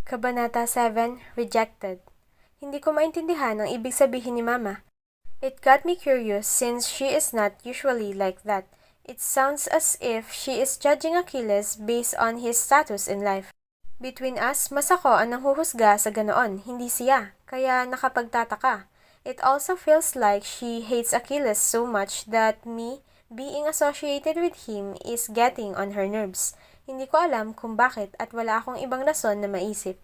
Kabanata 7, Rejected. Hindi ko maintindihan ang ibig sabihin ni Mama. It got me curious since she is not usually like that. It sounds as if she is judging Achilles based on his status in life. Between us, mas ako ang nanghuhusga sa ganoon, hindi siya, kaya nakapagtataka. It also feels like she hates Achilles so much that me being associated with him is getting on her nerves. Hindi ko alam kung bakit at wala akong ibang rason na maisip.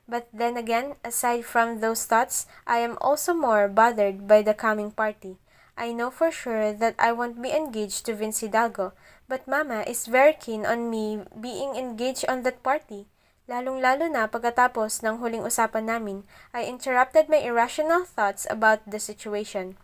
But then again, aside from those thoughts, I am also more bothered by the coming party. I know for sure that I won't be engaged to Vince Hidalgo, but Mama is very keen on me being engaged on that party. Lalong-lalo na pagkatapos ng huling usapan namin, I interrupted my irrational thoughts about the situation.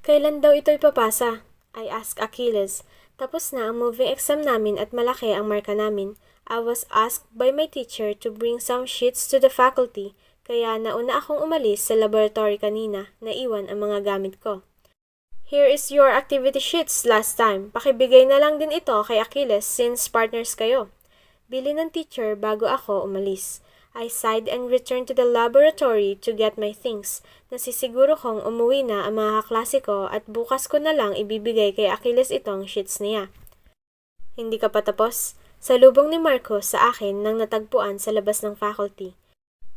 Kailan daw ito ipapasa? I asked Achilles. Tapos na ang moving exam namin at malaki ang marka namin. I was asked by my teacher to bring some sheets to the faculty, kaya nauna akong umalis sa laboratory kanina, naiwan ang mga gamit ko. Here is your activity sheets last time. Pakibigay na lang din ito kay Achilles since partners kayo. Bili ng teacher bago ako umalis. I sighed and returned to the laboratory to get my things. Nasisiguro kong umuwi na ang mga kaklase ko at bukas ko na lang ibibigay kay Achilles itong sheets niya. Hindi ka pa tapos? Salubong ni Marcos sa akin nang natagpuan sa labas ng faculty.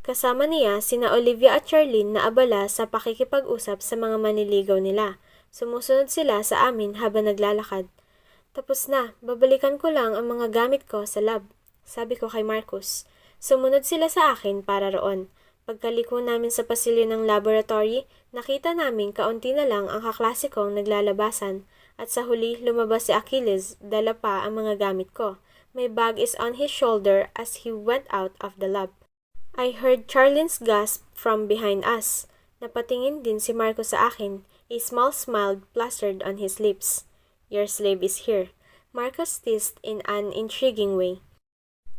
Kasama niya sina Olivia at Charlene na abala sa pakikipag-usap sa mga manliligaw nila. Sumusunod sila sa amin habang naglalakad. Tapos na, babalikan ko lang ang mga gamit ko sa lab, sabi ko kay Marcos. Sumunod sila sa akin para roon. Pagkaliko namin sa pasilyo ng laboratory, nakita namin kaunti na lang ang kaklase kong naglalabasan at sa huli lumabas si Achilles, dala pa ang mga gamit ko. My bag is on his shoulder as he went out of the lab. I heard Charlene's gasp from behind us. Napatingin din si Marcos sa akin. A small smile plastered on his lips. Your slave is here. Marcos teased in an intriguing way.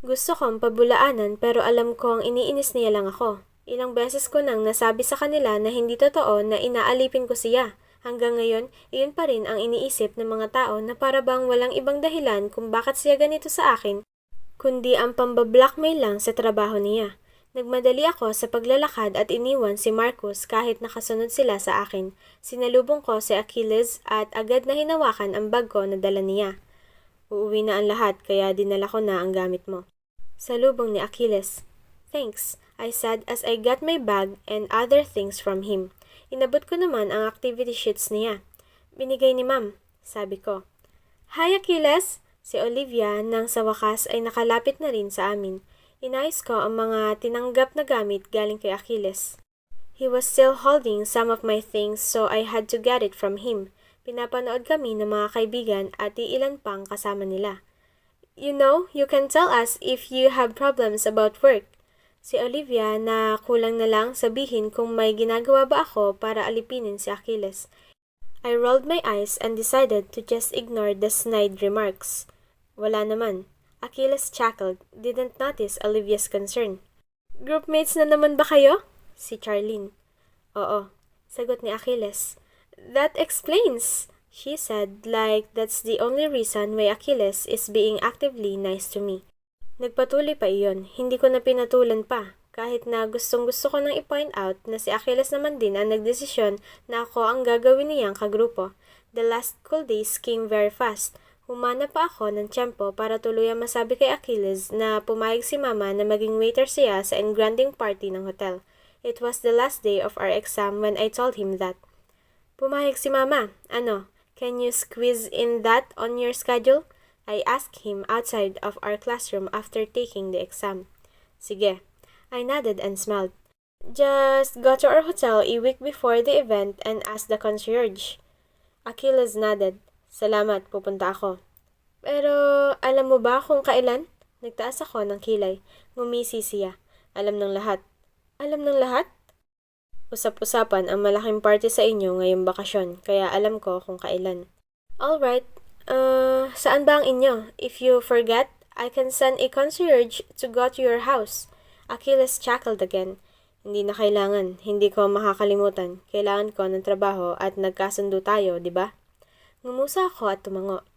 Gusto kong pabulaanan pero alam kong iniinis niya lang ako. Ilang beses ko nang nasabi sa kanila na hindi totoo na inaalipin ko siya. Hanggang ngayon, iyon pa rin ang iniisip ng mga tao na para bang walang ibang dahilan kung bakit siya ganito sa akin, kundi ang pambablockmail lang sa trabaho niya. Nagmadali ako sa paglalakad at iniwan si Marcos kahit nakasunod sila sa akin. Sinalubong ko si Achilles at agad na hinawakan ang bag ko na dala niya. Uuwi na ang lahat kaya dinala ko na ang gamit mo. Salubong ni Achilles. Thanks, I said as I got my bag and other things from him. Inabot ko naman ang activity sheets niya. Binigay ni Ma'am, sabi ko. Hi Achilles! Si Olivia nang sa wakas ay nakalapit na rin sa amin. Inayos ko ang mga tinanggap na gamit galing kay Achilles. He was still holding some of my things so I had to get it from him. Pinapanood kami ng mga kaibigan at iilan pang kasama nila. You know, you can tell us if you have problems about work. Si Olivia na kulang na lang sabihin kung may ginagawa ba ako para alipinin si Achilles. I rolled my eyes and decided to just ignore the snide remarks. Wala naman. Achilles chuckled, didn't notice Olivia's concern. Groupmates na naman ba kayo? Si Charlene. Oo, sagot ni Achilles. That explains, she said, like that's the only reason why Achilles is being actively nice to me. Nagpatuloy pa iyon, hindi ko na pinatulan pa, kahit na gustong-gusto ko nang i-point out na si Achilles naman din ang nagdesisyon na ako ang gagawin niyang kagrupo. The last school days came very fast. Humana pa ako ng tiyempo para tuluyang masabi kay Achilles na pumayag si Mama na maging waiter siya sa engranding party ng hotel. It was the last day of our exam when I told him that. Pumayag si Mama. Ano, can you squeeze in that on your schedule? I asked him outside of our classroom after taking the exam. Sige. I nodded and smiled. Just go to our hotel a week before the event and ask the concierge. Achilles nodded. Salamat, pupunta ako. Pero alam mo ba kung kailan? Nagtaas ako ng kilay. Ngumisi siya. Alam ng lahat. Alam ng lahat? Usap-usapan ang malaking party sa inyo ngayong bakasyon, kaya alam ko kung kailan. Alright. Saan ba ang inyo? If you forget, I can send a concierge to go to your house. Achilles chuckled again. Hindi na kailangan. Hindi ko makakalimutan. Kailangan ko ng trabaho at nagkasundo tayo, di ba? Ngumusa ako at tumango.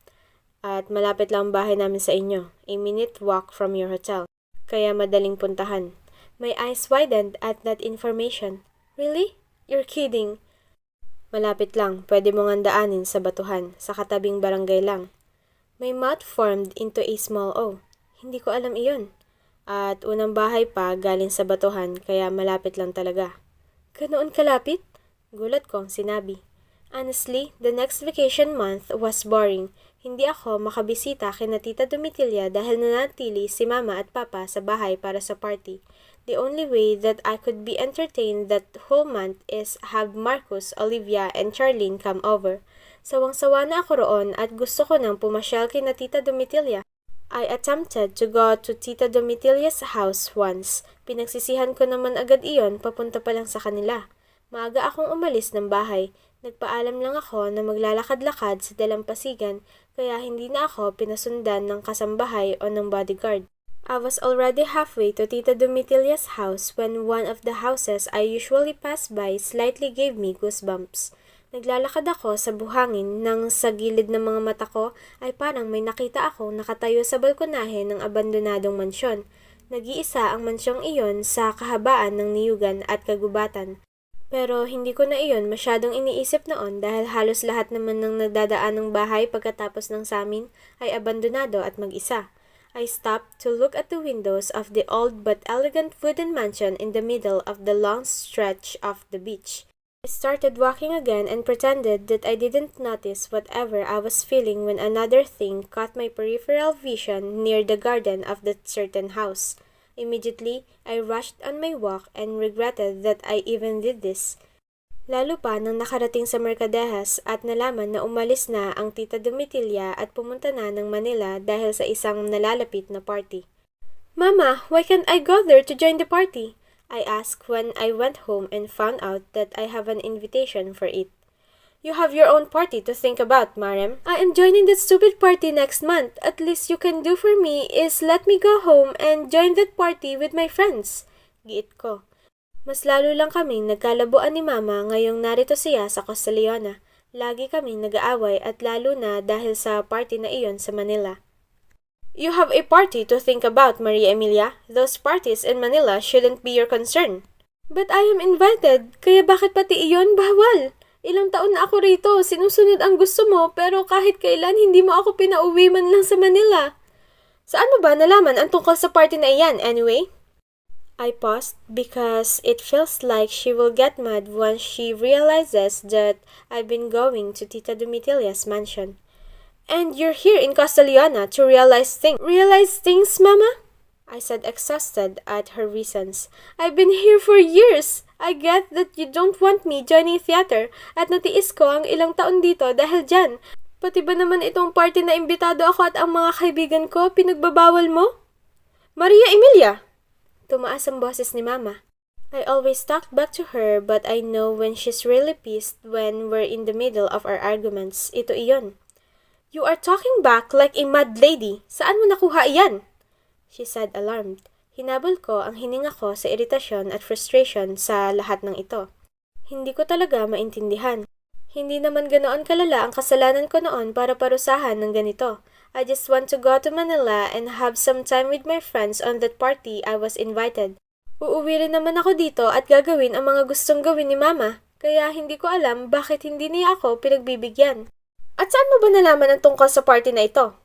At malapit lang ang bahay namin sa inyo. A minute walk from your hotel. Kaya madaling puntahan. My eyes widened at that information. Really? You're kidding. Malapit lang, pwede mong andaanin sa batuhan, sa katabing barangay lang. My mouth formed into a small O. Hindi ko alam iyon. At unang bahay pa galing sa batuhan, kaya malapit lang talaga. Ganoon kalapit? Gulat kong sinabi. Honestly, the next vacation month was boring. Hindi ako makabisita kina Tita Domitilla dahil nanatili si Mama at Papa sa bahay para sa party. The only way that I could be entertained that whole month is have Marcus, Olivia, and Charlene come over. Sawang-sawa na ako roon at gusto ko nang pumasyal kina Tita Domitilla. I attempted to go to Tita Domitilla's house once. Pinagsisihan ko naman agad iyon papunta pa lang sa kanila. Maaga akong umalis ng bahay. Nagpaalam lang ako na maglalakad-lakad sa dalampasigan kaya hindi na ako pinasundan ng kasambahay o ng bodyguard. I was already halfway to Tita Domitilla's house when one of the houses I usually pass by slightly gave me goosebumps. Naglalakad ako sa buhangin nang sa gilid ng mga mata ko ay parang may nakita akong nakatayo sa balkonahe ng abandonadong mansyon. Nag-iisa ang mansyong iyon sa kahabaan ng niyugan at kagubatan. Pero hindi ko na iyon masyadong iniisip noon dahil halos lahat naman ng nagdadaan ng bahay pagkatapos ng samin ay abandonado at mag-isa. I stopped to look at the windows of the old but elegant wooden mansion in the middle of the long stretch of the beach. I started walking again and pretended that I didn't notice whatever I was feeling when another thing caught my peripheral vision near the garden of that certain house. Immediately, I rushed on my walk and regretted that I even did this. Lalo pa nang nakarating sa Mercadejas at nalaman na umalis na ang Tita Domitilla at pumunta na ng Manila dahil sa isang nalalapit na party. Mama, why can't I go there to join the party? I asked when I went home and found out that I have an invitation for it. You have your own party to think about, Marem. I am joining that stupid party next month. At least you can do for me is let me go home and join that party with my friends. Giit ko. Mas lalo lang kaming nagkalabuan ni Mama ngayong narito siya sa Costa Leona. Lagi kaming nag-aaway at lalo na dahil sa party na iyon sa Manila. You have a party to think about, Maria Emilia. Those parties in Manila shouldn't be your concern. But I am invited, kaya bakit pati iyon bawal? Ilang taon na ako rito, sinusunod ang gusto mo, pero kahit kailan hindi mo ako pinauwi man lang sa Manila. Saan mo ba nalaman ang tungkol sa party na iyan, anyway? I paused because it feels like she will get mad once she realizes that I've been going to Tita Domitilla's mansion. And you're here in Costa Leona to realize things. Realize things, Mama? I said, exhausted at her reasons. I've been here for years. I get that you don't want me joining theater at natiis ko ang ilang taon dito dahil dyan. Pati ba naman itong party na imbitado ako at ang mga kaibigan ko, pinagbabawal mo? Maria Emilia! Tumaas ang boses ni Mama. I always talked back to her but I know when she's really pissed when we're in the middle of our arguments. Ito iyon. You are talking back like a mad lady. Saan mo nakuha iyan? She said alarmed. Hinabol ko ang hininga ko sa iritasyon at frustration sa lahat ng ito. Hindi ko talaga maintindihan. Hindi naman ganoon kalala ang kasalanan ko noon para parusahan ng ganito. I just want to go to Manila and have some time with my friends on that party I was invited. Uuwi rin naman ako dito at gagawin ang mga gustong gawin ni Mama. Kaya hindi ko alam bakit hindi niya ako pinagbibigyan. At saan mo ba nalaman ang tungkol sa party na ito?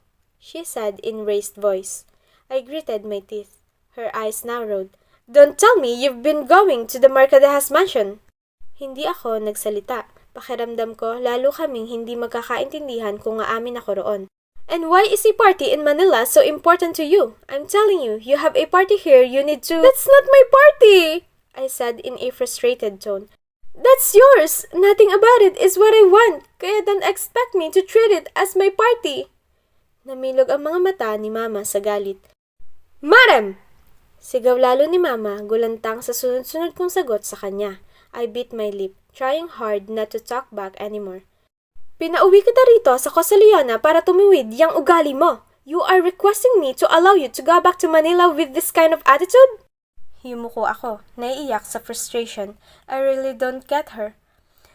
She said in raised voice. I gritted my teeth. Her eyes narrowed. Don't tell me you've been going to the Mercadejas mansion. Hindi ako nagsalita. Pakiramdam ko lalo kaming hindi magkakaintindihan kung aamin ako roon. And why is a party in Manila so important to you? I'm telling you, you have a party here you need to... That's not my party! I said in a frustrated tone. That's yours! Nothing about it is what I want, kaya don't expect me to treat it as my party. Namilog ang mga mata ni Mama sa galit. Marem! Sigaw lalo ni Mama, gulantang sa sunod-sunod kong sagot sa kanya. I bit my lip, trying hard not to talk back anymore. Pinauwi kita rito sa Costa Leona para tumiwid yang ugali mo. You are requesting me to allow you to go back to Manila with this kind of attitude? Yumuko ako, naiiyak sa frustration. I really don't get her.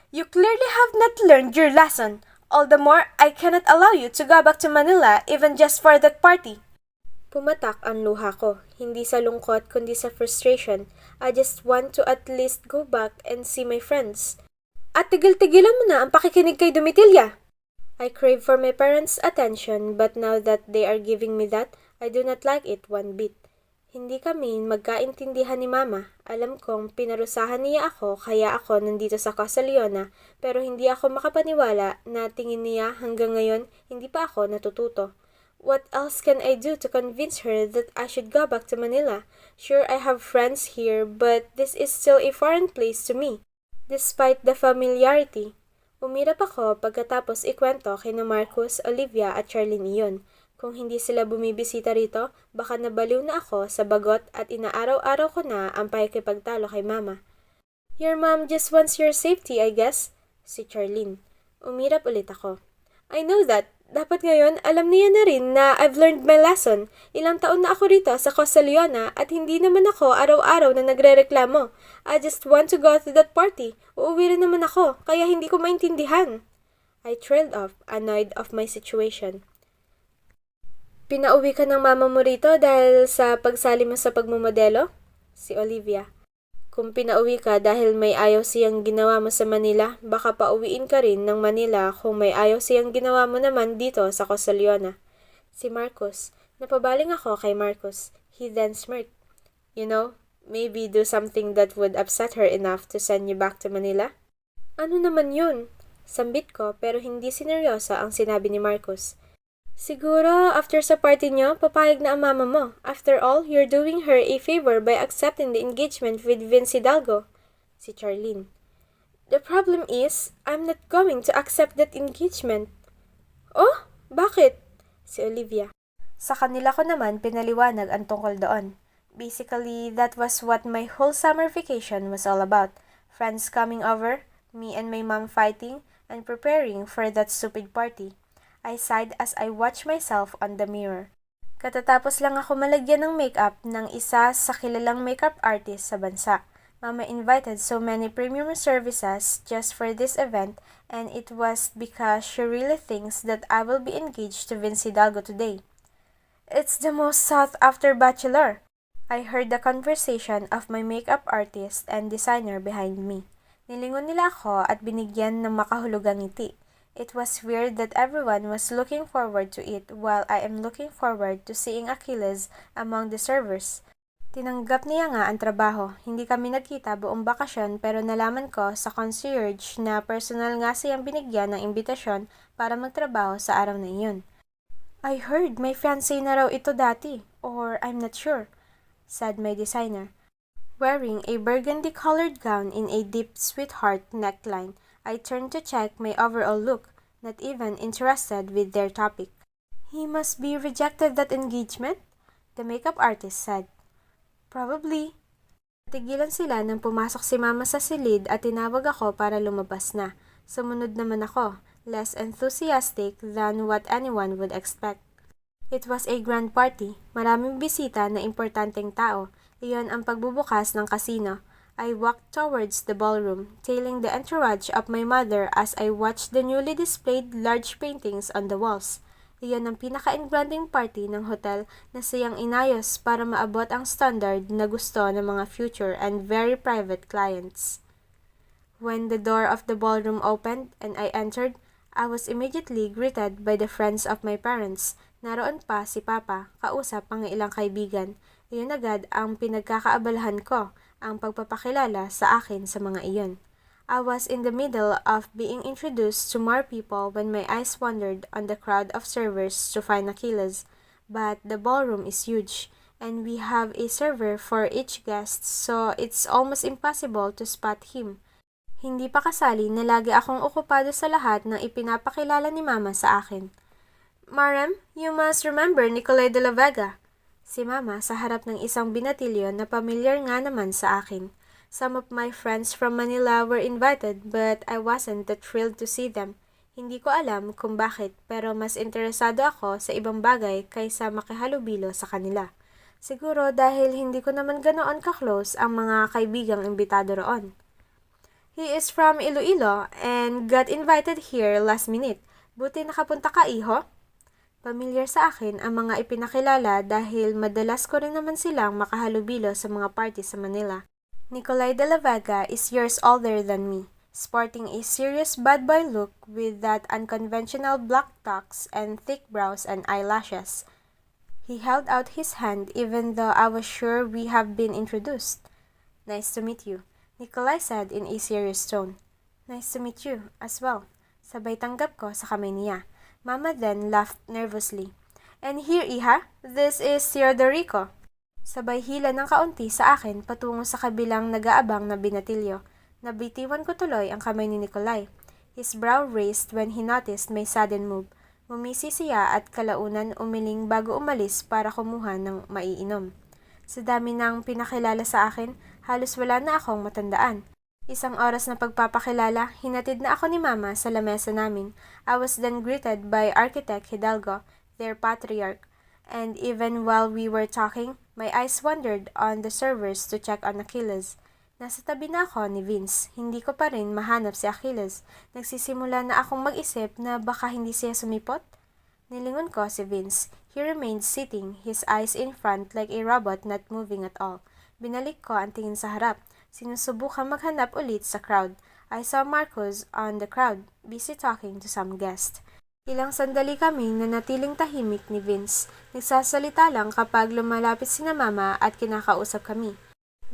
You clearly have not learned your lesson. All the more, I cannot allow you to go back to Manila even just for that party. Pumatak ang luha ko, hindi sa lungkot kundi sa frustration. I just want to at least go back and see my friends. At tigil-tigilan mo na ang pakikinig kay Domitilya! I crave for my parents' attention, but now that they are giving me that, I do not like it one bit. Hindi kami magkaintindihan ni Mama. Alam kong pinarusahan niya ako kaya ako nandito sa Casa Leona, pero hindi ako makapaniwala na tingin niya hanggang ngayon hindi pa ako natututo. What else can I do to convince her that I should go back to Manila? Sure, I have friends here, but this is still a foreign place to me. Despite the familiarity, umirap ako pagkatapos ikwento kina Marcus, Olivia at Charlene iyon. Kung hindi sila bumibisita rito, baka nabaliw na ako sa bagot at inaaraw-araw ko na ang pakikipagtalo kay Mama. Your mom just wants your safety, I guess, si Charlene. Umirap ulit ako. I know that. Dapat ngayon, alam niya na rin na I've learned my lesson. Ilang taon na ako rito sa Casa Leona at hindi naman ako araw-araw na nagrereklamo. I just want to go to that party. Uuwi rin naman ako, kaya hindi ko maintindihan. I trailed off, annoyed of my situation. Pinauwi ka ng mama mo rito dahil sa pagsali mo sa pagmumodelo? Si Olivia. Kung pinauwi ka dahil may ayaw siyang ginawa mo sa Manila, baka pauwiin ka rin ng Manila kung may ayaw siyang ginawa mo naman dito sa Casa Leona. Si Marcos. Napabaling ako kay Marcos. He then smirked. You know, maybe do something that would upset her enough to send you back to Manila? Ano naman yun? Sambit ko pero hindi sineryosa ang sinabi ni Marcos. Siguro, after sa party nyo, papayag na ang mama mo. After all, you're doing her a favor by accepting the engagement with Vince Hidalgo. Si Charlene. The problem is, I'm not going to accept that engagement. Oh? Bakit? Si Olivia. Sa kanila ko naman pinaliwanag ang tungkol doon. Basically, that was what my whole summer vacation was all about. Friends coming over, me and my mom fighting, and preparing for that stupid party. I sighed as I watched myself on the mirror. Katatapos lang ako malagyan ng makeup ng isa sa kilalang makeup artist sa bansa. Mama invited so many premium services just for this event, and it was because she really thinks that I will be engaged to Vince Hidalgo today. It's the most sought after bachelor. I heard the conversation of my makeup artist and designer behind me. Nilingon nila ako at binigyan ng makahulugang ngiti. It was weird that everyone was looking forward to it while I am looking forward to seeing Achilles among the servers. Tinanggap niya nga ang trabaho. Hindi kami nagkita buong bakasyon pero nalaman ko sa concierge na personal nga siyang binigyan ng imbitasyon para magtrabaho sa araw na iyon. I heard may fiancé na raw ito dati, or I'm not sure, said my designer. Wearing a burgundy-colored gown in a deep sweetheart neckline, I turned to check my overall look, not even interested with their topic. He must be rejected that engagement, the makeup artist said. Probably. Tigilan sila nang pumasok si Mama sa silid at tinawag ako para lumabas na. Sumunod naman ako, less enthusiastic than what anyone would expect. It was a grand party, maraming bisita na importanteng tao. Iyon ang pagbubukas ng casino. I walked towards the ballroom, tailing the entourage of my mother as I watched the newly displayed large paintings on the walls. Iyon ang pinaka-engranding party ng hotel na siyang inayos para maabot ang standard na gusto ng mga future and very private clients. When the door of the ballroom opened and I entered, I was immediately greeted by the friends of my parents. Naroon pa si Papa, kausap ang ilang kaibigan. Iyon agad ang pinagkakaabalahan ko, ang pagpapakilala sa akin sa mga iyon. I was in the middle of being introduced to more people when my eyes wandered on the crowd of servers to find Achilles. But the ballroom is huge, and we have a server for each guest, so it's almost impossible to spot him. Hindi pa kasali na lagi akong okupado sa lahat ng ipinapakilala ni Mama sa akin. Marem, you must remember Nicolay de la Vega. Si Mama sa harap ng isang binatilyo na pamilyar nga naman sa akin. Some of my friends from Manila were invited but I wasn't that thrilled to see them. Hindi ko alam kung bakit pero mas interesado ako sa ibang bagay kaysa makihalubilo sa kanila. Siguro dahil hindi ko naman ganoon ka-close ang mga kaibigang imbitado roon. He is from Iloilo and got invited here last minute. Buti nakapunta ka, iho? Pamilyar sa akin ang mga ipinakilala dahil madalas ko rin naman silang makahalubilo sa mga party sa Manila. Nicolay de la Vega is years older than me, sporting a serious bad boy look with that unconventional black tux and thick brows and eyelashes. He held out his hand even though I was sure we have been introduced. Nice to meet you, Nicolay said in a serious tone. Nice to meet you as well. Sabay tanggap ko sa kamay niya. Mama then laughed nervously. And here, Iha, this is Teodorico. Sabay hila ng kaunti sa akin patungo sa kabilang nag-aabang na binatilyo. Nabitiwan ko tuloy ang kamay ni Nicolay. His brow raised when he noticed my sudden move. Mumisi siya at kalaunan umiling bago umalis para kumuha ng maiinom. Sa dami ng pinakilala sa akin, halos wala na akong matandaan. Isang oras na pagpapakilala, hinatid na ako ni Mama sa lamesa namin. I was then greeted by Architect Hidalgo, their patriarch, and even while we were talking, my eyes wandered on the servers to check on Achilles. Nasa tabi na ako ni Vince, hindi ko pa rin mahanap si Achilles. Nagsisimula na akong mag-isip na baka hindi siya sumipot. Nilingon ko si Vince. He remained sitting, his eyes in front like a robot not moving at all. Binalik ko ang tingin sa harap. Sinusubukan maghanap ulit sa crowd. I saw Marcos on the crowd, busy talking to some guest. Ilang sandali kaming nanatiling tahimik ni Vince. Nagsasalita lang kapag lumalapit sina Mama at kinakausap kami.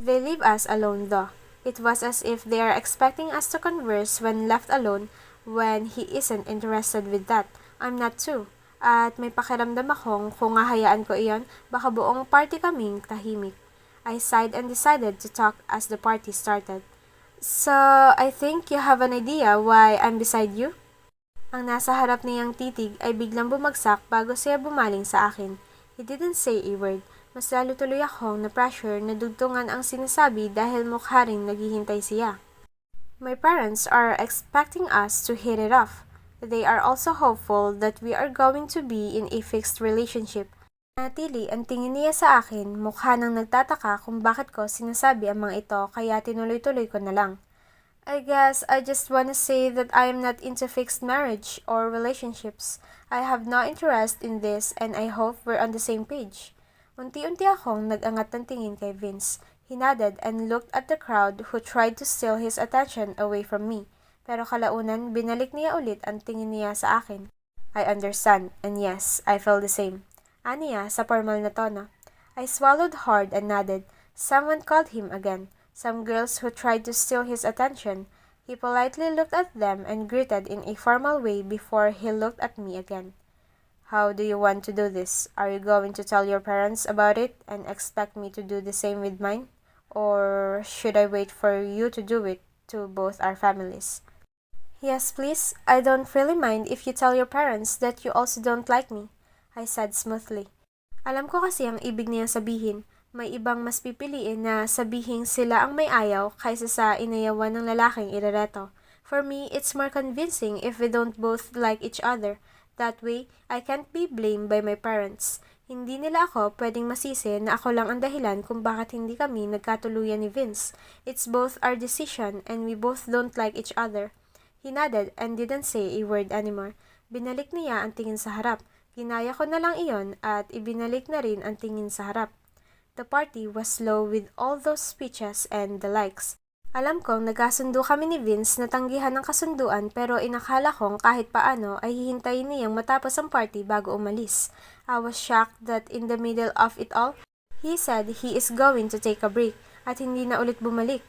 They leave us alone though. It was as if they are expecting us to converse when left alone when he isn't interested with that. I'm not too. At may pakiramdam akong kung hahayaan ko iyon, baka buong party kaming tahimik. I sighed and decided to talk as the party started. So, I think you have an idea why I'm beside you? Ang nasa harap niyang titig ay biglang bumagsak bago siya bumaling sa akin. He didn't say a word. Mas lalo tuloy akong na-pressure na dugtungan ang sinasabi dahil mukha ring naghihintay siya. My parents are expecting us to hit it off. They are also hopeful that we are going to be in a fixed relationship. Natili ang tingin niya sa akin, mukha nang nagtataka kung bakit ko sinasabi ang mga ito kaya tinuloy-tuloy ko na lang. I guess I just wanna say that I am not into fixed marriage or relationships. I have no interest in this and I hope we're on the same page. Unti-unti akong nag-angat ng tingin kay Vince. He nodded and looked at the crowd who tried to steal his attention away from me. Pero kalaunan, binalik niya ulit ang tingin niya sa akin. I understand, and yes, I feel the same. Aniya sa formal na tono. I swallowed hard and nodded. Someone called him again. Some girls who tried to steal his attention. He politely looked at them and greeted in a formal way before he looked at me again. How do you want to do this? Are you going to tell your parents about it and expect me to do the same with mine? Or should I wait for you to do it to both our families? Yes, please. I don't really mind if you tell your parents that you also don't like me. I said smoothly. Alam ko kasi ang ibig niya sabihin. May ibang mas pipiliin na sabihin sila ang may ayaw kaysa sa inayawan ng lalaking irereto. For me, it's more convincing if we don't both like each other. That way, I can't be blamed by my parents. Hindi nila ako pwedeng masisi na ako lang ang dahilan kung bakit hindi kami nagkatuluyan ni Vince. It's both our decision and we both don't like each other. He nodded and didn't say a word anymore. Binalik niya ang tingin sa harap. Ginaya ko na lang iyon at ibinalik na rin ang tingin sa harap. The party was slow with all those speeches and the likes. Alam kong nagkasundo kami ni Vince na tanggihan ng kasunduan pero inakala kong kahit paano ay hihintayin niyang matapos ang party bago umalis. I was shocked that in the middle of it all, he said he is going to take a break at hindi na ulit bumalik.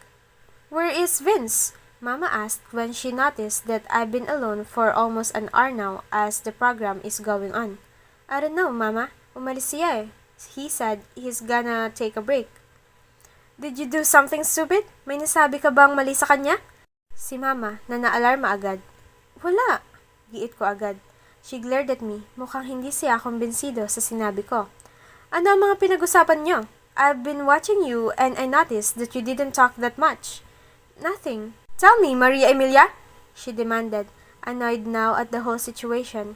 Where is Vince? Mama asked when she noticed that I've been alone for almost an hour now as the program is going on. I don't know, Mama. Umalis siya eh. He said he's gonna take a break. Did you do something stupid? May nasabi ka bang mali sa kanya? Si Mama na naalarma agad. Wala. Giit ko agad. She glared at me. Mukhang hindi siya kumbinsido sa sinabi ko. Ano ang mga pinag-usapan niyo? I've been watching you and I noticed that you didn't talk that much. Nothing. Tell me, Maria Emilia, she demanded, annoyed now at the whole situation.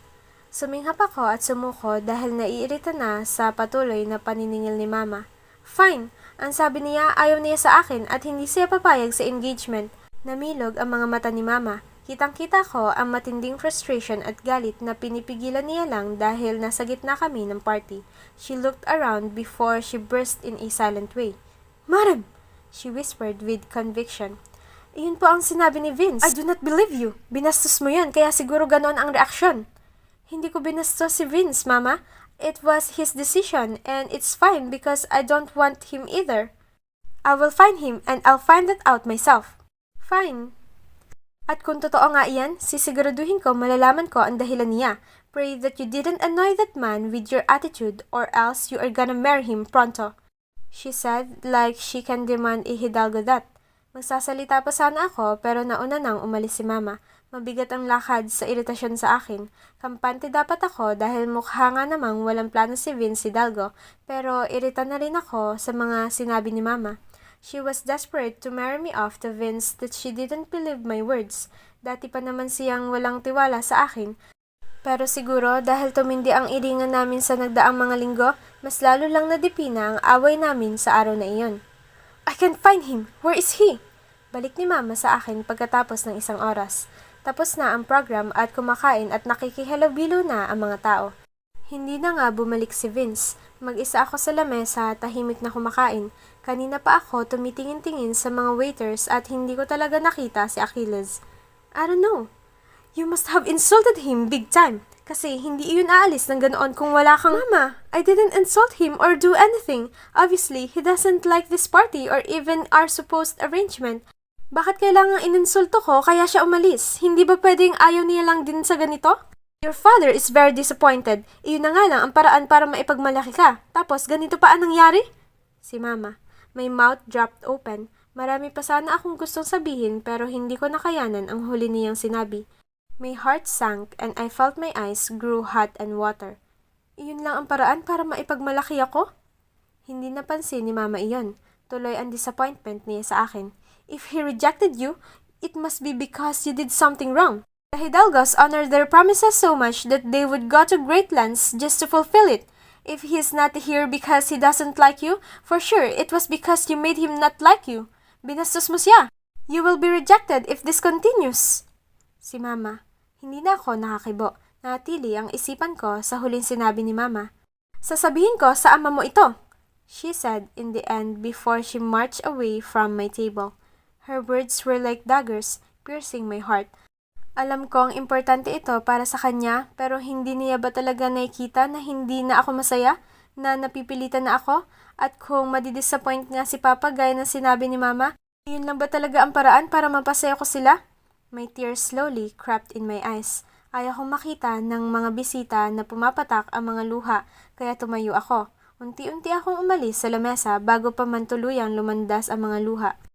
Suminghap ako at sumuko dahil naiirita na sa patuloy na paniningil ni Mama. Fine, ang sabi niya ayaw niya sa akin at hindi siya papayag sa engagement. Namilog ang mga mata ni Mama. Kitang-kita ko ang matinding frustration at galit na pinipigilan niya lang dahil nasa gitna kami ng party. She looked around before she burst in a silent way. "Madam!" she whispered with conviction. "Iyon po ang sinabi ni Vince. I do not believe you. Binastos mo yan, kaya siguro ganoon ang reaksyon." "Hindi ko binastos si Vince, Mama. It was his decision, and it's fine because I don't want him either. I will find him and I'll find that out myself." "Fine. At kung totoo nga iyan, sisiguraduhin ko malalaman ko ang dahilan niya. Pray that you didn't annoy that man with your attitude or else you are gonna marry him pronto," she said like she can demand a hidalgo that. Magsasalita pa sana ako pero nauna nang umalis si Mama. Mabigat ang lakad sa iritasyon sa akin. Kampante dapat ako dahil mukha nga namang walang plano si Vince Hidalgo pero irita na rin ako sa mga sinabi ni Mama. She was desperate to marry me off to Vince that she didn't believe my words. Dati pa naman siyang walang tiwala sa akin. Pero siguro dahil tumindi ang iringan namin sa nagdaang mga linggo, mas lalo lang nadipina ang away namin sa araw na iyon. "I can't find him. Where is he?" Balik ni Mama sa akin pagkatapos ng isang oras. Tapos na ang program at kumakain at nakikihalubilo na ang mga tao. Hindi na nga bumalik si Vince. Mag-isa ako sa lamesa, tahimik na kumakain. Kanina pa ako tumitingin-tingin sa mga waiters at hindi ko talaga nakita si Achilles. I don't know. You must have insulted him big time. Kasi hindi iyon aalis ng ganoon kung wala kang... "Mama, I didn't insult him or do anything. Obviously, he doesn't like this party or even our supposed arrangement. Bakit kailangang ininsulto ko kaya siya umalis? Hindi ba pwedeng ayaw niya lang din sa ganito? Your father is very disappointed. Iyon na nga lang ang paraan para maipagmalaki ka. Tapos ganito pa ang nangyari?" Si Mama. My mouth dropped open. Marami pa sana akong gustong sabihin pero hindi ko nakayanan ang huli niyang sinabi. My heart sank and I felt my eyes grew hot and water. Iyon lang ang paraan para maipagmalaki ako? Hindi napansin ni Mama iyon. Tuloy ang disappointment niya sa akin. If he rejected you, it must be because you did something wrong. The Hidalgos honor their promises so much that they would go to great lengths just to fulfill it. If he is not here because he doesn't like you, for sure it was because you made him not like you. Binastos mo siya. You will be rejected if this continues. Si Mama. Hindi na ako nakakibo. Natili ang isipan ko sa huling sinabi ni Mama. "Sasabihin ko sa ama mo ito," she said in the end before she marched away from my table. Her words were like daggers, piercing my heart. Alam kong importante ito para sa kanya, pero hindi niya ba talaga nakikita na hindi na ako masaya, na napipilitan na ako, at kung madidisappoint nga si Papa gaya ng sinabi ni Mama, yun lang ba talaga ang paraan para mapasaya ko sila? My tears slowly crept in my eyes. Ayaw kong makita ng mga bisita na pumapatak ang mga luha, kaya tumayo ako. Unti-unti akong umalis sa lamesa bago pa man tuluyang lumandas ang mga luha.